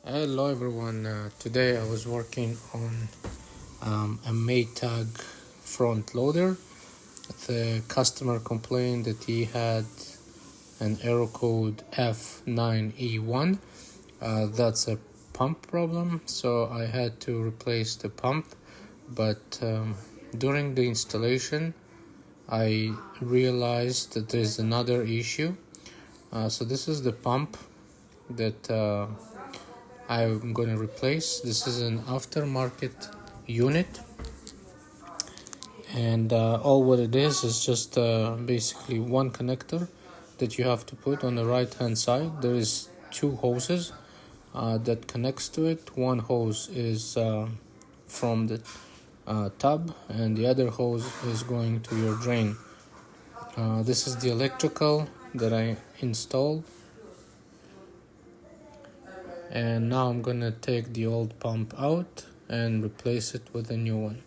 Hello everyone. Today I was working on a Maytag front loader. The customer complained that he had an error code F9E1. That's a pump problem, so I had to replace the pump. But during the installation, I realized that there's another issue. So this is the pump that I'm going to replace. This is an aftermarket unit, and all what it is just basically one connector that you have to put on the right hand side. There is two hoses that connects to it. One hose is from the tub, and the other hose is going to your drain. This is the electrical that I installed, and now I'm gonna take the old pump out and replace it with a new one.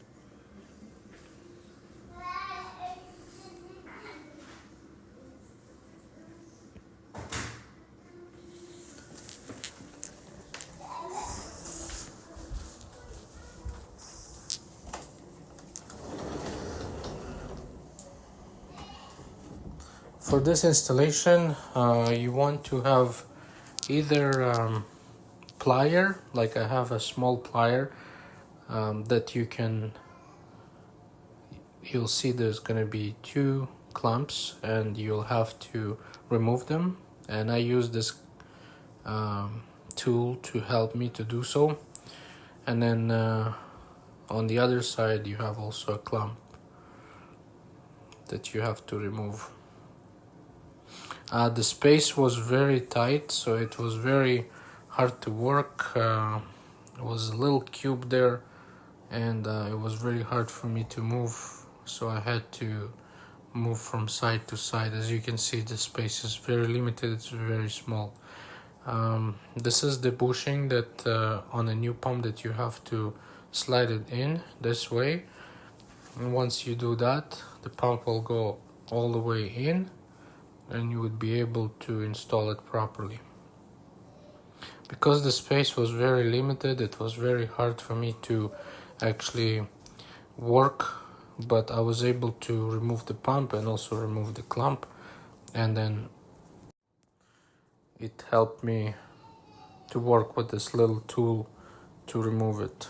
For this installation, you want to have either plier, like I have a small plier that you'll see there's going to be two clamps and you'll have to remove them, and I use this tool to help me to do so. And then on the other side you have also a clamp that you have to remove. The space was very tight, so it was very hard to work. It was a little cube there, and it was very hard for me to move, so I had to move from side to side. As you can see, the space is very limited, it's very small. This is the bushing that on a new pump that you have to slide it in this way, and once you do that, the pump will go all the way in and you would be able to install it properly. Because the space was very limited, it was very hard for me to actually work, but I was able to remove the pump and also remove the clamp, and then it helped me to work with this little tool to remove it.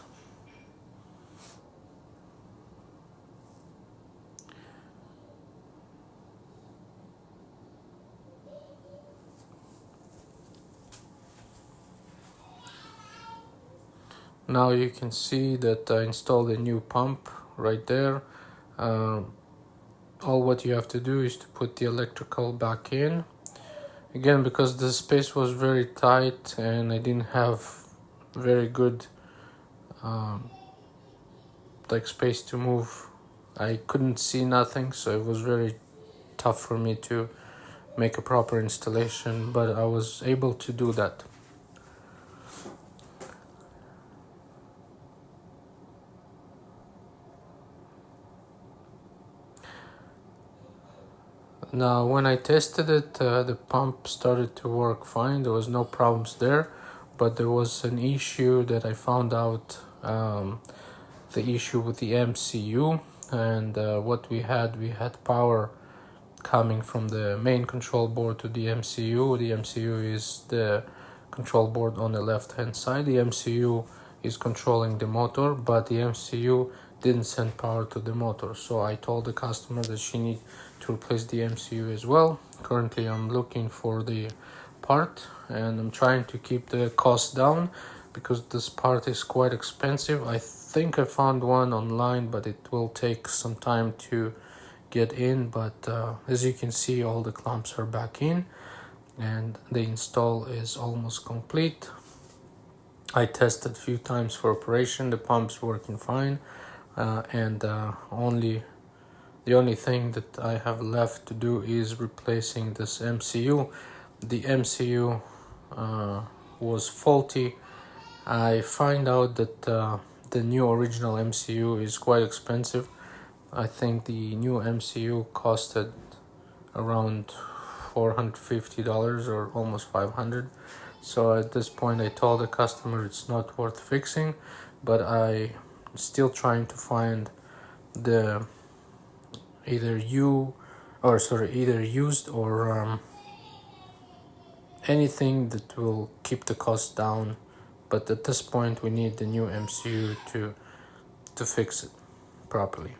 Now you can see that I installed a new pump right there. All what you have to do is to put the electrical back in. Again, because the space was very tight and I didn't have very good space to move, I couldn't see nothing, so it was very tough for me to make a proper installation, but I was able to do that. Now, when I tested it, the pump started to work fine. There was no problems there, but there was an issue that I found out, the issue with the MCU, and what we had power coming from the main control board to the MCU. The MCU is the control board on the left hand side. The MCU is controlling the motor, but the MCU didn't send power to the motor, so I told the customer that she need to replace the MCU as well. Currently I'm looking for the part, and I'm trying to keep the cost down because this part is quite expensive. I think I found one online, but it will take some time to get in. But as you can see, all the clamps are back in and the install is almost complete. I tested a few times for operation. The pump's working fine, and the only thing that I have left to do is replacing this MCU. The MCU was faulty. I find out that the new original MCU is quite expensive. I think the new MCU costed around $450 or almost $500. So at this point I told the customer it's not worth fixing, but I still trying to find the either either used or anything that will keep the cost down. But at this point we need the new MCU to fix it properly.